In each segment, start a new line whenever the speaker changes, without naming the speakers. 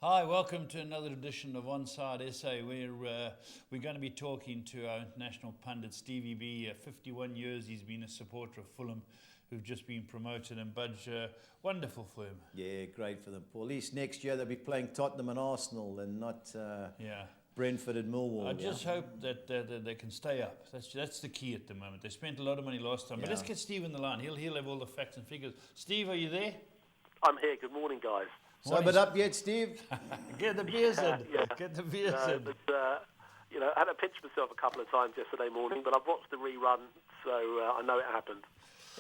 Hi, welcome to another edition of Onside SA. We're going to be talking to our international pundit Stevie B. 51 years he's been a supporter of Fulham, who've just been promoted, and Budge, wonderful for him.
Yeah, great for them. Paul. At least next year they'll be playing Tottenham and Arsenal and not Brentford and Millwall.
I just hope that they can stay up. That's the key at the moment. They spent a lot of money last time. But let's get Steve in the line. He'll have all the facts and figures. Steve, are you there?
I'm here. Good morning, guys.
Sobered up yet, Steve?
Get the beers in. Get the beers in.
But, I had to pinch myself a couple of times yesterday morning, but I've watched the rerun, so I know it happened.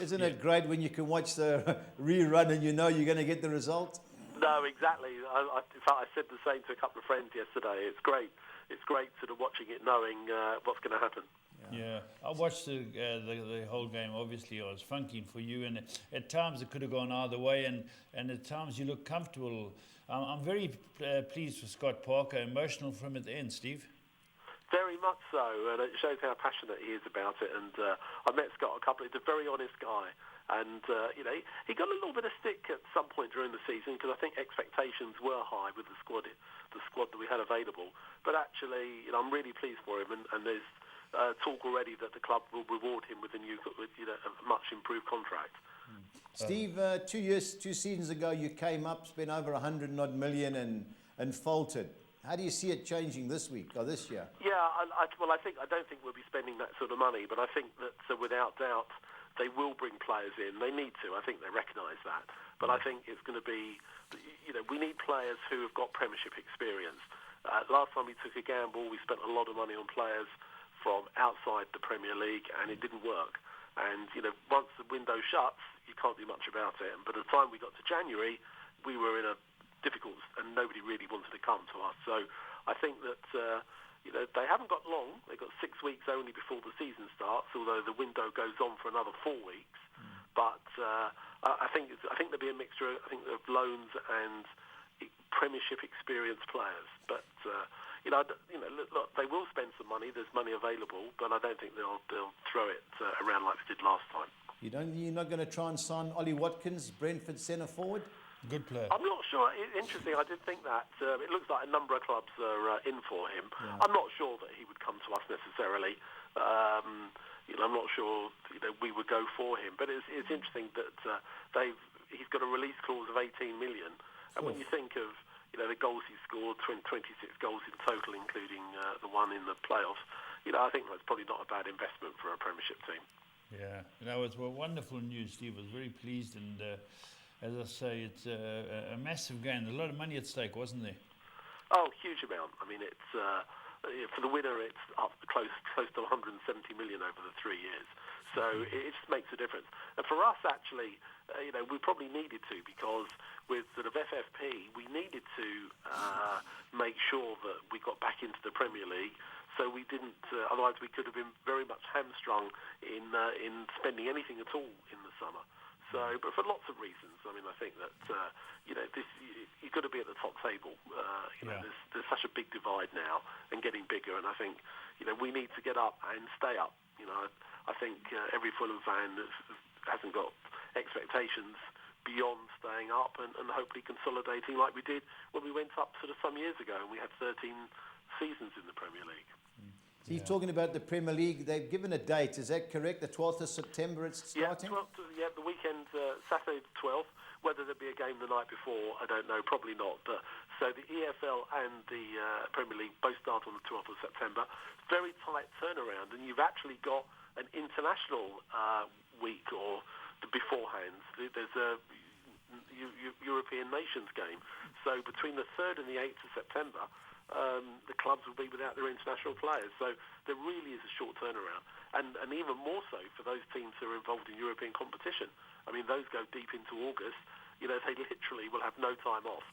Isn't it great when you can watch the rerun and you know you're going to get the result?
No, exactly. In fact, I said the same to a couple of friends yesterday. It's great. It's great sort of watching it, knowing what's going to happen.
Yeah, I watched the whole game. Obviously, I was funking for you, and at times it could have gone either way, and at times you look comfortable. I'm very pleased with Scott Parker. Emotional from at the end, Steve.
Very much so, and it shows how passionate he is about it. And I met Scott a couple. He's a very honest guy, and he got a little bit of stick at some point during the season because I think expectations were high with the squad that we had available. But actually, I'm really pleased for him, and there's talk already that the club will reward him with a much improved contract.
Steve, 2 seasons ago you came up, spent over 100 odd million and faltered. How do you see it changing this week or this year?
Yeah, I don't think we'll be spending that sort of money, but I think that without doubt they will bring players in. They need to. I think they recognise that. But I think it's going to be, we need players who have got Premiership experience. Last time we took a gamble, we spent a lot of money on players from outside the Premier League, and it didn't work. And, once the window shuts, you can't do much about it. But by the time we got to January, we were in a difficult, and nobody really wanted to come to us. So I think that, they haven't got long. They've got 6 weeks only before the season starts, although the window goes on for another 4 weeks. But I think there'll be a mixture, I think, of loans and Premiership experienced players. But, look, they will spend some money. There's money available, but I don't think they'll throw it around like they did last time.
You're not going to try and sign Ollie Watkins, Brentford centre forward?
Good player.
I'm not sure. Interesting, I did think that. It looks like a number of clubs are in for him.
Yeah.
I'm not sure that he would come to us necessarily. I'm not sure we would go for him. But it's interesting that he's got a release clause of 18 million. And when you think of the goals he scored, 26 goals in total, including the one in the playoffs, I think that's probably not a bad investment for a Premiership team.
Yeah, it was wonderful news, Steve. I was very pleased, and as I say, it's a massive game. A lot of money at stake, wasn't there?
Oh, huge amount. I mean, it's for the winner, it's up close to 170 million over the 3 years. So it just makes a difference. And for us, actually, we probably needed to, because with sort of FFP, we needed to make sure that we got back into the Premier League. So we didn't. Otherwise, we could have been very much hamstrung in spending anything at all in the summer. So, but for lots of reasons. I mean, I think that you've got to be at the top table. There's such a big divide now, and getting bigger. And I think we need to get up and stay up. I think every Fulham fan hasn't got expectations beyond staying up and hopefully consolidating like we did when we went up sort of some years ago, and we had 13 seasons in the Premier League.
He's talking about the Premier League. They've given a date. Is that correct? The 12th of September it's starting?
Yeah, the weekend, Saturday the 12th. Whether there'll be a game the night before, I don't know. Probably not. But so the EFL and the Premier League both start on the 12th of September. Very tight turnaround, and you've actually got an international week or beforehand. There's a European nations game. So between the 3rd and the 8th of September, the clubs will be without their international players. So there really is a short turnaround. And even more so for those teams who are involved in European competition. I mean, those go deep into August. They literally will have no time off.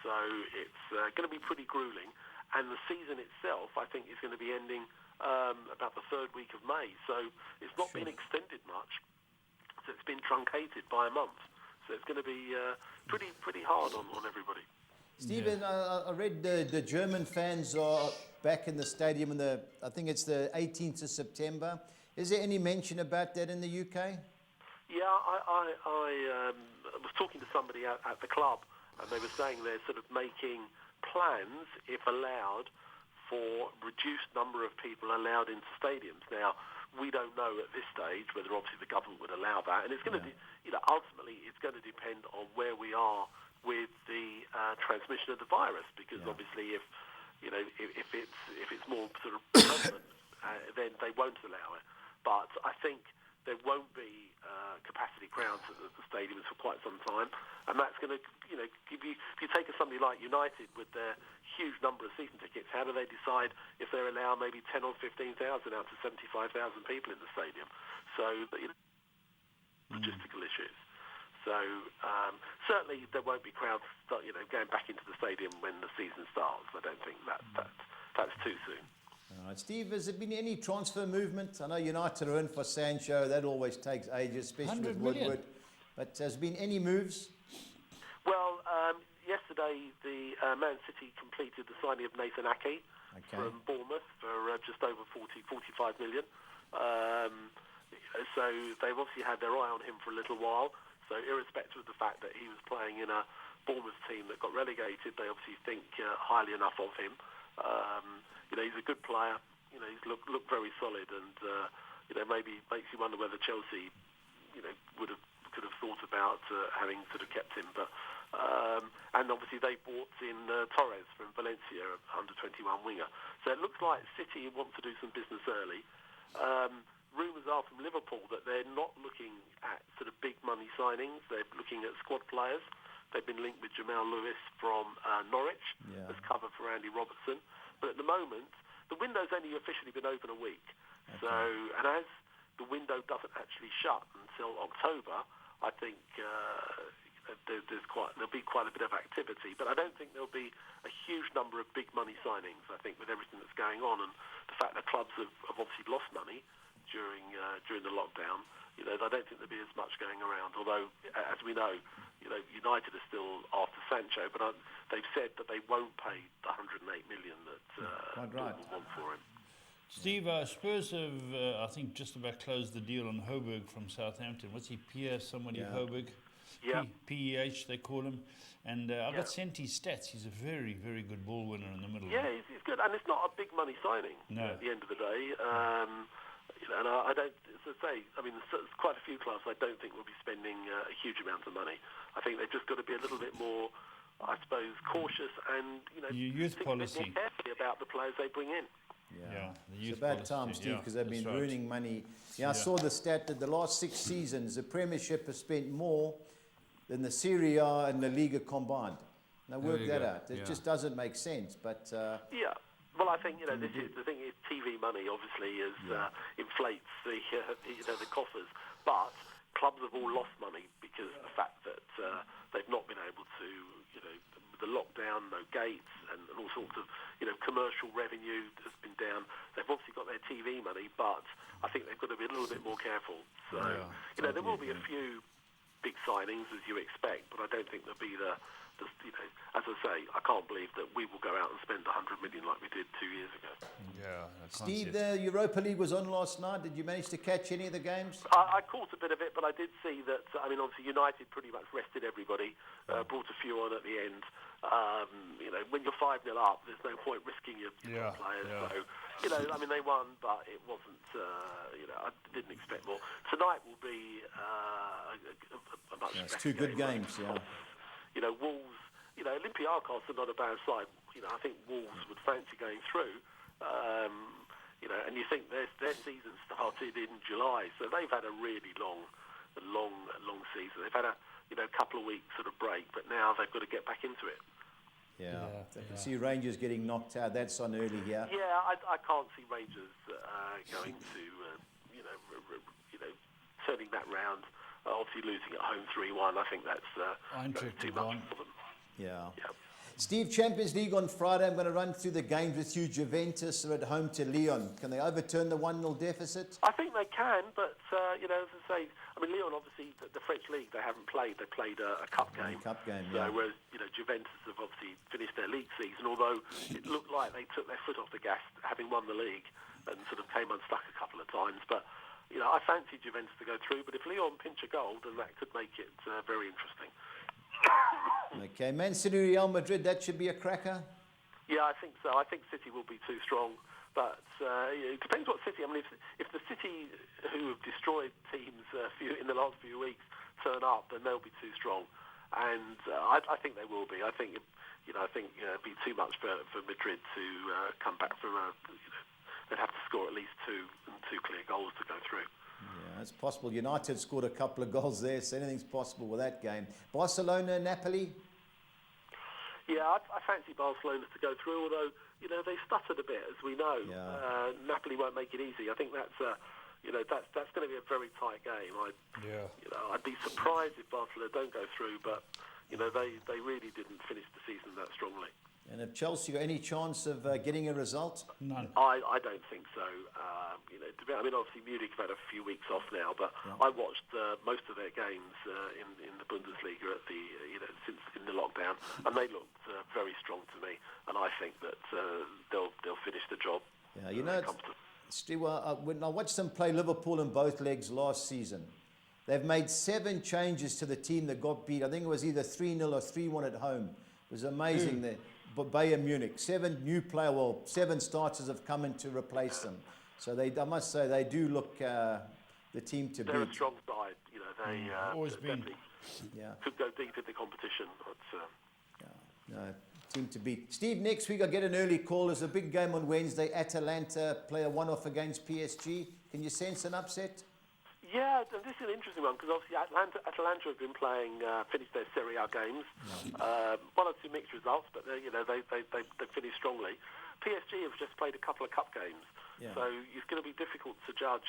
So it's going to be pretty grueling. And the season itself, I think, is going to be ending about the 3rd week of May. So it's not been extended much. So it's been truncated by a month. So it's going to be pretty hard on everybody.
Stephen, I read the German fans are back in the stadium I think it's the 18th of September. Is there any mention about that in the UK?
Yeah, I was talking to somebody at the club, and they were saying they're sort of making plans, if allowed, for reduced number of people allowed into stadiums. Now, we don't know at this stage whether obviously the government would allow that, and it's going to, ultimately it's going to depend on where we are with the transmission of the virus, because obviously if it's more sort of permanent, then they won't allow it. But I think there won't be capacity crowds at the stadiums for quite some time, and that's going to, give you. If you take somebody like United with their huge number of season tickets, how do they decide if they allow maybe 10 or 15,000 out of 75,000 people in the stadium? So, logistical issues. So certainly there won't be crowds, going back into the stadium when the season starts. I don't think that's too soon.
All right, Steve, has there been any transfer movement? I know United are in for Sancho. That always takes ages, especially with Woodward. But has there been any moves?
Well, yesterday the Man City completed the signing of Nathan Ake from Bournemouth for just over 45 million. So they've obviously had their eye on him for a little while. So irrespective of the fact that he was playing in a Bournemouth team that got relegated, they obviously think highly enough of him. He's a good player. He's looked very solid, and maybe makes you wonder whether Chelsea, could have thought about having sort of kept him. But and obviously they bought in Torres from Valencia, under 21 winger. So it looks like City want to do some business early. Rumours are from Liverpool that they're not looking at sort of big money signings. They're looking at squad players. They've been linked with Jamal Lewis from Norwich as cover for Andy Robertson. But at the moment, the window's only officially been open a week. Okay. So, and as the window doesn't actually shut until October, I think there'll be quite a bit of activity. But I don't think there'll be a huge number of big money signings. I think with everything that's going on and the fact that clubs have obviously lost money during the lockdown, I don't think there'll be as much going around. Although, as we know, United are still after Sancho, but they've said that they won't pay the 108 million that Dortmund want for him.
Steve, Spurs have, I think, just about closed the deal on Hoberg from Southampton. What's he, Hoberg?
Yeah.
PEH, they call him. And I got sent his stats. He's a very, very good ball winner in the middle.
Yeah, he's good. And it's not a big money signing at the end of the day. And I don't, as I say, there's quite a few clubs I don't think will be spending a huge amount of money. I think they've just got to be a little bit more, I suppose, cautious and,
youth
think
policy.
a bit more carefully about the players they bring in.
Yeah, it's a bad time, Steve, because they've been ruining money. I saw the stat that the last 6 seasons, the Premiership has spent more than the Serie A and the Liga combined. Now work that out. It just doesn't make sense. But
well, I think this is the thing. Is TV money obviously inflates the coffers, but clubs have all lost money because of the fact that they've not been able to, with the lockdown, no gates, and all sorts of, commercial revenue has been down. They've obviously got their TV money, but I think they've got to be a little bit more careful. So, there will be a few big signings as you expect, but I don't think there'll be the as I say, I can't believe that we will go out and spend 100 million like we did 2 years ago.
Yeah,
Steve, the Europa League was on last night. Did you manage to catch any of the games?
I caught a bit of it, but I did see that. Obviously United pretty much rested everybody, brought a few on at the end. When you're 5-0 up, there's no point risking your players. So, they won, but it wasn't. I didn't expect more. Tonight will be a much better
2 good games.
Wolves, Olympiacos are not a bad side. I think Wolves would fancy going through. And you think their season started in July, so they've had a really long season. They've had a couple of weeks sort of break, but now they've got to get back into it.
I can see Rangers getting knocked out. That's on early here.
Yeah, I can't see Rangers going to turning that round. Obviously losing at home 3-1, I think that's too much for them.
Yeah. Steve, Champions League on Friday. I'm going to run through the games with you. Juventus are at home to Lyon. Can they overturn the 1-0 deficit?
I think they can, but, as I say, Lyon, obviously, the French league, they haven't played. They played a cup game. Whereas, Juventus have obviously finished their league season, although it looked like they took their foot off the gas, having won the league, and sort of came unstuck a couple of times. But, I fancy Juventus to go through, but if Lyon pinch a goal, then that could make it very interesting.
Okay, Man City, Real Madrid, that should be a cracker.
Yeah, I think so. I think City will be too strong. But it depends what City. I mean, if the City who have destroyed teams in the last few weeks turn up, then they'll be too strong. And I think they will be. I think it'd be too much for Madrid to come back from they'd have to score at least two clear goals to go through.
Yeah, it's possible. United scored a couple of goals there, so anything's possible with that game. Barcelona, Napoli?
Yeah, I fancy Barcelona to go through, although, they stuttered a bit, as we know.
Yeah.
Napoli won't make it easy. I think that's going to be a very tight game. I'd be surprised if Barcelona don't go through, but, they really didn't finish the season that strongly.
And have Chelsea got any chance of getting a result?
None.
I don't think so. I mean, obviously Munich have had a few weeks off now, but I watched most of their games in the Bundesliga at since in the lockdown, and they looked very strong to me. And I think that they'll finish the job.
Yeah, Stu, when I watched them play Liverpool in both legs last season, they've made 7 changes to the team that got beat. I think it was either 3-0 or 3-1 at home. It was amazing. But Bayern Munich, 7 starters have come in to replace them. So I must say, they do look the team to beat.
They're a strong side. They
always been.
Could go deep in the competition.
Team to beat. Steve, next week I get an early call. There's a big game on Wednesday. Atalanta play a one-off against PSG. Can you sense an upset?
Yeah, this is an interesting one because obviously Atalanta have been playing, finished their Serie A games, 1 or 2 mixed results, but they finished strongly. PSG have just played a couple of cup games, so it's going to be difficult to judge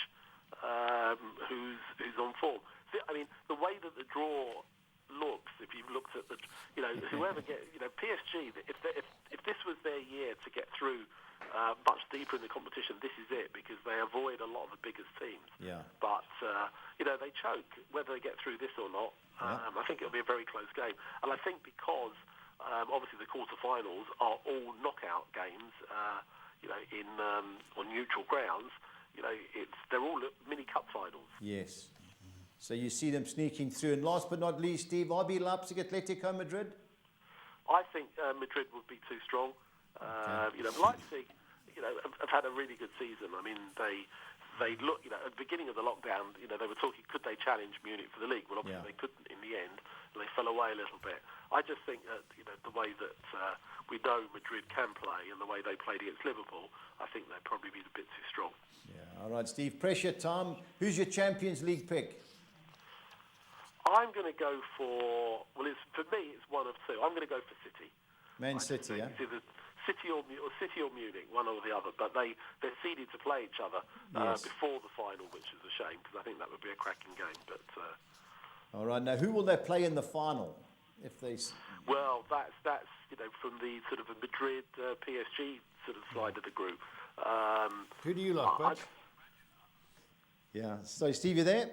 who's on form. I mean, the way that the draw looks, if you've looked at whoever PSG, if this was their year to get through much deeper in the competition, this is it, because they avoid a lot of the biggest teams. But they choke whether they get through this or not. I think it'll be a very close game, and I think because obviously the quarterfinals are all knockout games, on neutral grounds. They're all mini cup finals.
Yes. So you see them sneaking through. And last but not least, Steve, RB Leipzig, Atletico Madrid?
I think Madrid would be too strong. Leipzig, have had a really good season. I mean, they look, at the beginning of the lockdown, they were talking, could they challenge Munich for the league? Well, obviously they couldn't in the end. They fell away a little bit. I just think that, the way that we know Madrid can play and the way they played against Liverpool, I think they'd probably be a bit too strong.
Yeah, all right, Steve. Pressure time. Who's your Champions League pick?
I'm going to go for, for me, it's one of 2. I'm going to go for City.
Man City,
It's either City or Munich, one or the other. But they're seeded to play each other before the final, which is a shame, because I think that would be a cracking game. But
all right, now who will they play in the final? If they...
Well, that's from the sort of a Madrid PSG sort of side of the group.
Who do you like, Bud?
Yeah. So, Steve, you there?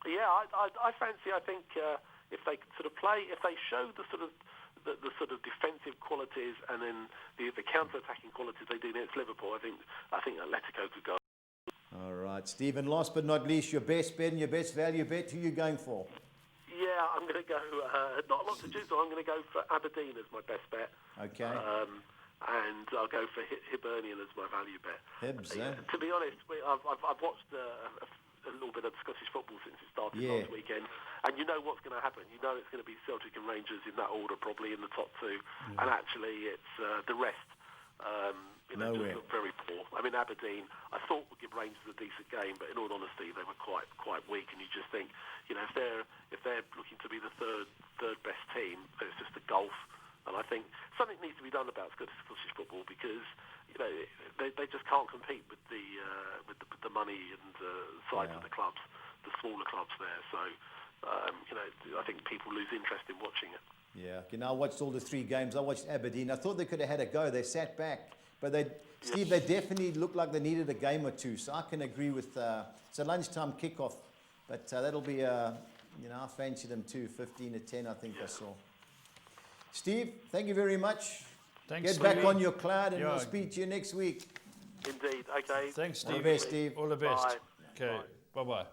Yeah, I fancy. I think if they sort of play, if they show the sort of defensive qualities and then the counter-attacking qualities they do against Liverpool, I think Atletico could go.
All right, Stephen. Last but not least, your best bet and your best value bet. Who are you going for?
Yeah, I'm going to go. Not a lot to choose, so I'm going to go for Aberdeen as my best bet.
Okay.
And I'll go for Hibernian as my value bet.
Hibs,
To be honest, I've watched a little bit of Scottish football since it started last weekend, and you know what's going to happen. You know it's going to be Celtic and Rangers in that order, probably in the top 2, and actually it's the rest. Just look very poor. I mean, Aberdeen, I thought would give Rangers a decent game, but in all honesty, they were quite weak. And you just think, if they're looking to be the third best team, it's just a gulf. And I think something needs to be done about Scottish football because they just can't compete with the money and size of the clubs, the smaller clubs there. So I think people lose interest in watching it.
Yeah, I watched all the 3 games. I watched Aberdeen. I thought they could have had a go. They sat back, but Steve, they definitely looked like they needed a game or 2. So I can agree with it's a lunchtime kickoff, but that'll be I fancy them too. 15-10, I think I saw. Steve, thank you very much.
Thanks,
Get back on your cloud, and we'll speak to you next week.
Indeed. Okay.
Thanks, Steve.
All the best, Steve.
All the best.
Bye.
Okay. Bye-bye.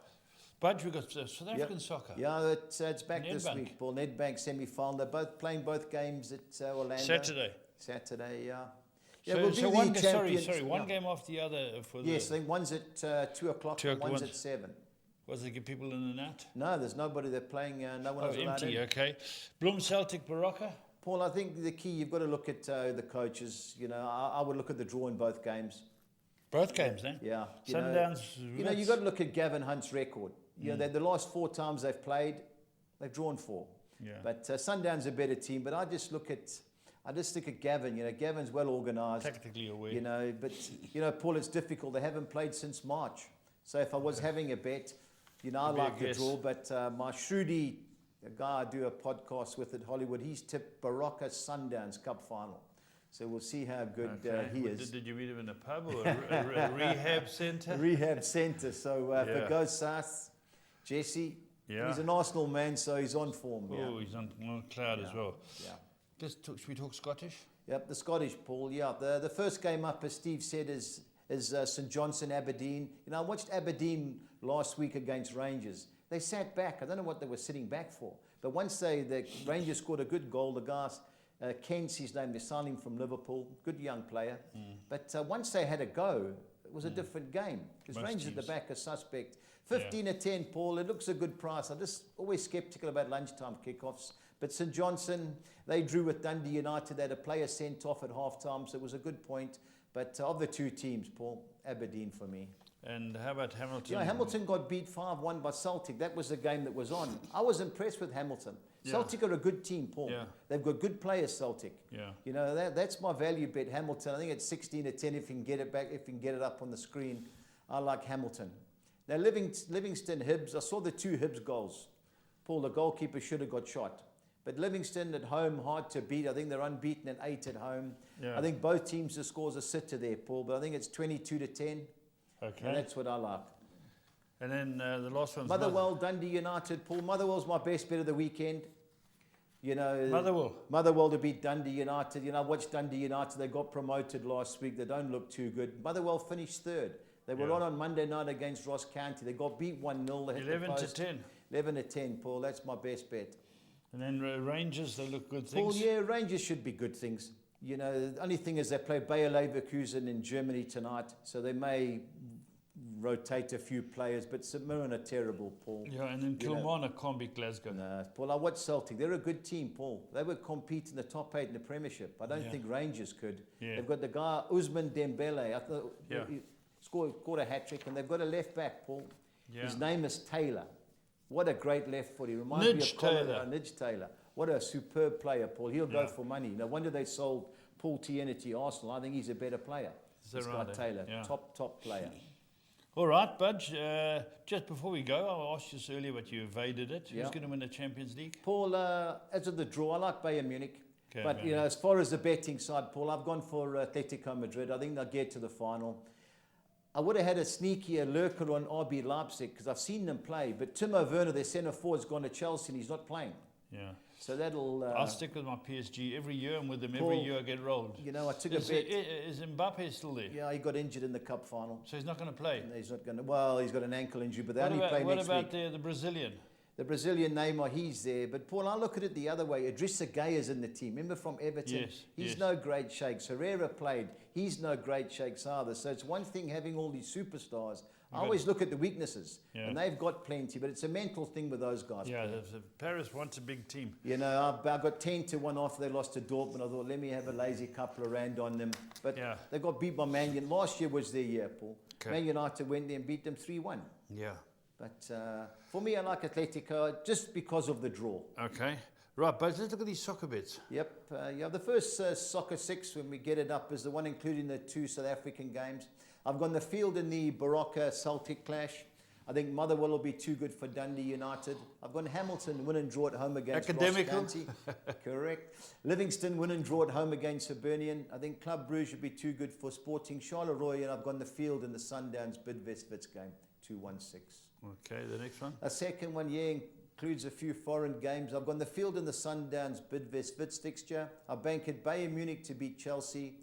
Budge, we've got South African soccer.
Yeah, it's back this
Nedbank.
week, Paul. Nedbank semi-final. They're both playing both games at Orlando. Saturday, yeah. Yeah,
So,
we'll
so
be
one,
the
sorry,
champions.
one game after the other for
Yes,
the...
I think one's at 2 o'clock
2
and
o'clock,
one's
one-
at 7.
Was it get people in and out?
No, there's nobody. They're playing. No one
Oh,
else allowed
empty,
in.
okay. Bloom Celtic Barocca?
Paul, I think the key, you've got to look at the coaches. You know, I would look at the draw in both games.
Both games, eh?
Yeah.
Sundowns...
You've got to look at Gavin Hunt's record. You know, the last 4 times they've played, they've drawn 4.
Yeah.
But Sundown's a better team. But I just look at Gavin. You know, Gavin's well organised.
Tactically aware.
You know, but, you know, Paul, it's difficult. They haven't played since March. So if I was having a bet, you know, I
Would be a
like the
guess.
draw. But my Shruti, the guy I do a podcast with at Hollywood, he's tipped Barocca Sundowns Cup final. So we'll see how good he is.
Did you meet him in a pub or a rehab centre?
Rehab centre. So if
Yeah.
it goes south, Jesse,
Yeah.
he's an Arsenal man, so he's on form.
Oh, he's on cloud as well.
Yeah.
Should we talk Scottish?
Yep, the Scottish, Paul. Yeah, the first game up, as Steve said, is St Johnstone Aberdeen. You know, I watched Aberdeen last week against Rangers. They sat back. I don't know what they were sitting back for. But once the Rangers scored a good goal, the guy, Kent's his name, they signed him from Liverpool, good young player. But once they had a go, it was a different game. Because
Most
Rangers at the
teams.
back are suspect. 15-10, Paul. It looks a good price. I'm just always sceptical about lunchtime kickoffs. But St Johnstone, they drew with Dundee United. They had a player sent off at half-time, so it was a good point. But of the two teams, Paul, Aberdeen for me.
And how about Hamilton?
Yeah, Hamilton got beat 5-1 by Celtic. That was the game that was on. I was impressed with Hamilton.
Yeah.
Celtic are a good team, Paul.
Yeah.
They've got good players, Celtic.
Yeah.
You know, that's my value bet, Hamilton. I think it's 16-10 if you can get it back, if you can get it up on the screen. I like Hamilton. Now, Livingston, Hibs, I saw the 2 Hibs goals. Paul, the goalkeeper should have got shot. But Livingston at home, hard to beat. I think they're unbeaten at 8 at home.
Yeah.
I think both teams, the scores are sitter there, Paul. But I think it's 22-10.
Okay.
And that's what I like.
And then the last one's
Motherwell, Dundee United. Paul, Motherwell's my best bet of the weekend. You know,
Motherwell
to beat Dundee United. You know, I watched Dundee United. They got promoted last week. They don't look too good. Motherwell finished 3rd. They were on Monday night against Ross County. They got beat 1-0. They hit the
11-10.
11-10, Paul. That's my best bet.
And then Rangers, they look good
Paul,
things.
yeah, Rangers should be good things. You know, the only thing is they play Bayer Leverkusen in Germany tonight, so they may rotate a few players, but St Mirren are terrible, Paul.
Yeah, and then Kilmarnock can't beat Glasgow.
No, Paul, I watched Celtic. They're a good team, Paul. They would compete in the top 8 in the Premiership. I don't think Rangers could.
Yeah.
They've got the guy, Ousmane Dembele. I thought he scored a hat-trick, and they've got a left-back, Paul.
Yeah.
His name is Taylor. What a great left foot. He reminds me of Nidge Taylor. What a superb player, Paul. He'll go for money. No wonder they sold Paul Tierney to Arsenal. I think he's a better player. This guy Taylor, top player.
All right, Budge, just before we go, I asked you this earlier, but you evaded it. Who's going to win the Champions League?
Paul, as of the draw, I like Bayern Munich.
Okay,
but, you know, as far as the betting side, Paul, I've gone for Atletico Madrid. I think they'll get to the final. I would have had a sneakier lurker on RB Leipzig because I've seen them play. But Timo Werner, their centre-forward, has gone to Chelsea and he's not playing.
Yeah.
So that'll...
I'll stick with my PSG every year, and with them every year I get rolled.
You know, I took a bet...
Is Mbappe still there?
Yeah, he got injured in the cup final.
So he's not going to play?
And he's not going to... Well, he's got an ankle injury, but they only play next week.
What about the Brazilian?
The Brazilian Neymar, he's there. But, Paul, I look at it the other way. Idrissa Gueye's in the team. Remember from Everton?
Yes.
He's no great shakes. Herrera played. He's no great shakes either. So it's one thing having all these superstars. I always look at the weaknesses.
Yeah.
And they've got plenty. But it's a mental thing with those guys.
Yeah, Paris wants a big team.
You know, I got 10-1 after they lost to Dortmund. I thought, let me have a lazy couple of rand on them. But they got beat by Man United. Last year was their year, Paul. Okay. Man United went there and beat them 3-1.
Yeah.
But for me, I like Atletico just because of the draw.
Okay. Right, but let's look at these soccer bets.
Yep. The first soccer 6, when we get it up, is the one including the 2 South African games. I've gone the field in the Barocca Celtic clash. I think Motherwell will be too good for Dundee United. I've gone Hamilton win and draw at home against Ross County. Correct. Livingston win and draw at home against Hibernian. I think Club Brugge would be too good for Sporting Charleroi, and I've gone the field in the Sundowns Bidvest Wits game, 2-1-6.
Okay, the next one.
A second one, includes a few foreign games. I've gone the field in the Sundowns Bidvest Wits fixture. I've banked Bayern Munich to beat Chelsea.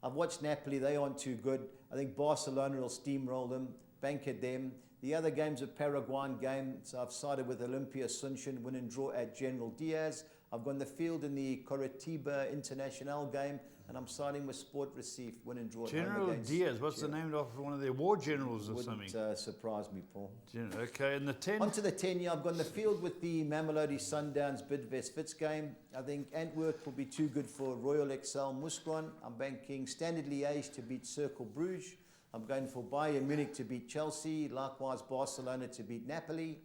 I've watched Napoli, they aren't too good. I think Barcelona will steamroll them. Banked them. The other game's a Paraguayan game, so I've sided with Olympia Asuncion, win and draw at General Diaz. I've gone the field in the Coritiba International game, and I'm siding with Sport Recife, win and draw at home
General
against
Diaz, what's the name of one of their war generals or something?
Wouldn't surprise me, Paul.
Okay, and the 10?
On to the 10, I've gone the field with the Mamelodi Sundowns Bidvest Wits game. I think Antwerp will be too good for Royal Excel Mouscron. I'm banking Standard Liège to beat Cercle Bruges. I'm going for Bayern Munich to beat Chelsea, likewise Barcelona to beat Napoli.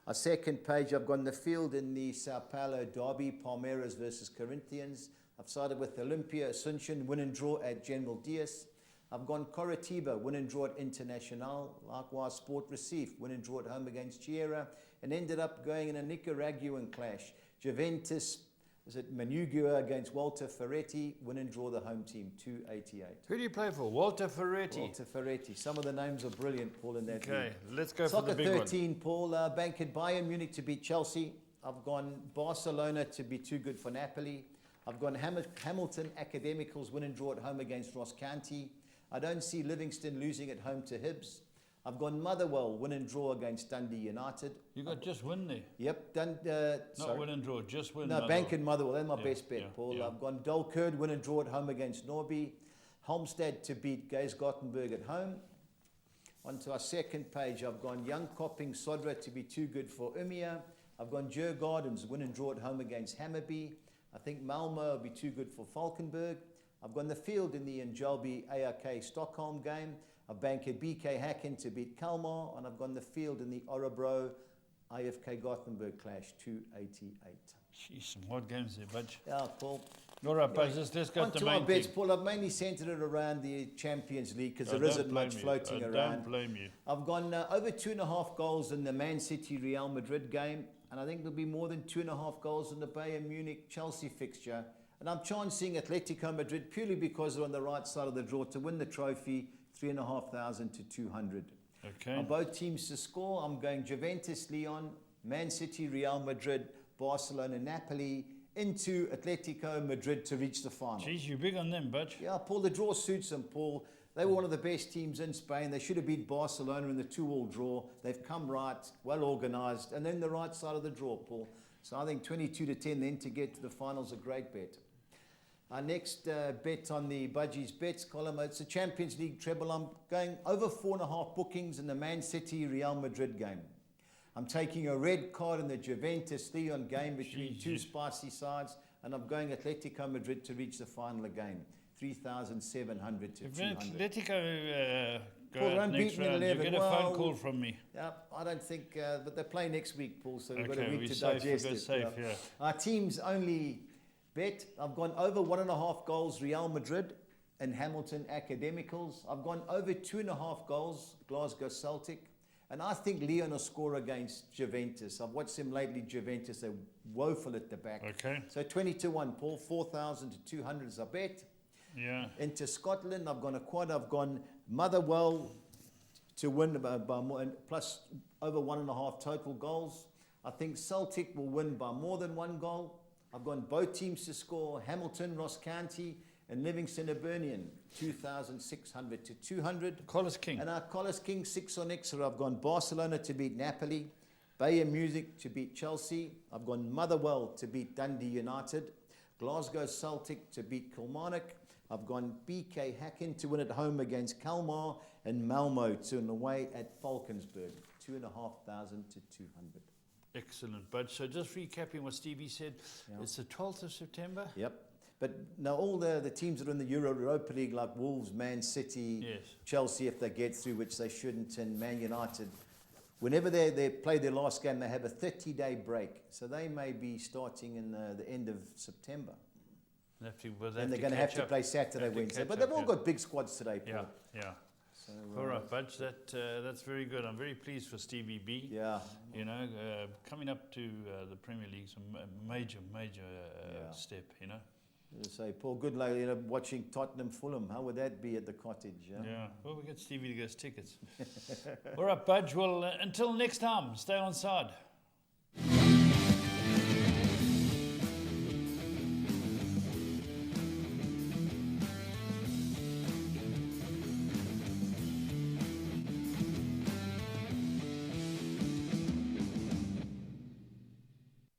A second page, I've gone the field in the Sao Paulo derby, Palmeiras versus Corinthians. I've sided with Olympia Asuncion, win and draw at General Diaz. I've gone Coritiba, win and draw at Internacional. Likewise, Sport Recife, win and draw at home against Chiera. And ended up going in a Nicaraguan clash. Juventus, was it Manugua against Walter Ferretti, win and draw the home team, 288.
Who do you play for? Walter Ferretti.
Walter Ferretti. Some of the names are brilliant, Paul, in that league.
Okay, let's go
Soccer
for the big
13, Paul. Banked Bayern Munich to beat Chelsea. I've gone Barcelona to be too good for Napoli. I've gone Hamilton Academicals, win and draw at home against Ross County. I don't see Livingston losing at home to Hibs. I've gone Motherwell, win and draw against Dundee United.
You got just win there.
Yep.
Not win and draw, just win.
No, Bank and Motherwell. That's my best bet,
yeah,
Paul.
yeah.
I've gone Dalkurd, win and draw at home against Norby. Helmstad to beat Gaze Gothenburg at home. Onto our second page, I've gone Young Kopping Sodra to be too good for Umia. I've gone Djur Gardens, win and draw at home against Hammarby. I think Malmo will be too good for Falkenberg. I've gone the field in the Njalbi ARK Stockholm game. I've banked BK Häcken to beat Kalmar, and I've gone the field in the Orebro IFK Gothenburg clash, 288.
Jeez, some hard games there, Budge.
Yeah, Paul.
All right, Budge, let's go
On
to
to
the
our
main
bets,
thing.
Paul. I've mainly centred it around the Champions League because there
Don't
isn't
blame
much
you.
floating
I
around.
don't blame you.
I've gone over 2.5 goals in the Man City Real Madrid game, and I think there'll be more than 2.5 goals in the Bayern Munich Chelsea fixture. And I'm chancing Atletico Madrid purely because they're on the right side of the draw to win the trophy, 3,500 to 200.
Okay.
On both teams to score, I'm going Juventus, Lyon, Man City, Real Madrid, Barcelona, Napoli, into Atletico Madrid to reach the final.
Jeez, you're big on them, Budge.
Yeah, Paul, the draw suits them, Paul. They were one of the best teams in Spain. They should have beat Barcelona in the 2-2 draw. They've come right, well organised, and then the right side of the draw, Paul. So I think 22-10 then to get to the finals, a great bet. Our next bet on the Budgie's Bets column, it's a Champions League treble. I'm going over 4.5 bookings in the Man City Real Madrid game. I'm taking a red card in the Juventus Lyon game between two spicy sides, and I'm going Atletico Madrid to reach the final again, 3,700 to 200.
Atletico go
Paul,
out next
unbeaten in
round, you
11.
get a phone call from me.
Yeah, I don't think, but they play next week, Paul, so we've got a
Okay,
week
we're
to
safe,
digest
we're
it.
safe, yeah.
Our team's only bet, I've gone over 1.5 goals Real Madrid and Hamilton Academicals. I've gone over 2.5 goals Glasgow Celtic. And I think Lyon will score against Juventus. I've watched them lately, Juventus. They're woeful at the back.
Okay.
So 20-1, Paul. 4,000 to 200 is a bet.
Yeah.
Into Scotland, I've gone a quad. I've gone Motherwell to win by more, and plus over 1.5 total goals. I think Celtic will win by more than 1 goal. I've gone both teams to score. Hamilton, Ross County, and Livingston Hibernian, 2,600 to 200.
Collis King.
And our Collis King 6 on extra. I've gone Barcelona to beat Napoli, Bayern Munich to beat Chelsea. I've gone Motherwell to beat Dundee United, Glasgow Celtic to beat Kilmarnock. I've gone BK Häcken to win at home against Kalmar, and Malmo to win away at Falkensburg, 2,500 to 200.
Excellent, Bud. So just recapping what Stevie said, it's the 12th of September?
Yep. But now all the teams that are in the Europa League, like Wolves, Man City, Chelsea, if they get through, which they shouldn't, and Man United, whenever they play their last game, they have a 30-day break. So they may be starting in the end of September. And they're going to have to play Saturday, Wednesday. But they've all got big squads today, Paul.
Yeah.
So,
all right, Budge, that's very good. I'm very pleased for Stevie B.
Yeah.
You know, coming up to the Premier League's a major step, you know.
As I say, Paul, good luck, watching Tottenham Fulham. How would that be at the cottage?
Yeah. Well, we get Stevie to get us tickets. All right, Budge. Well, until next time, stay on side.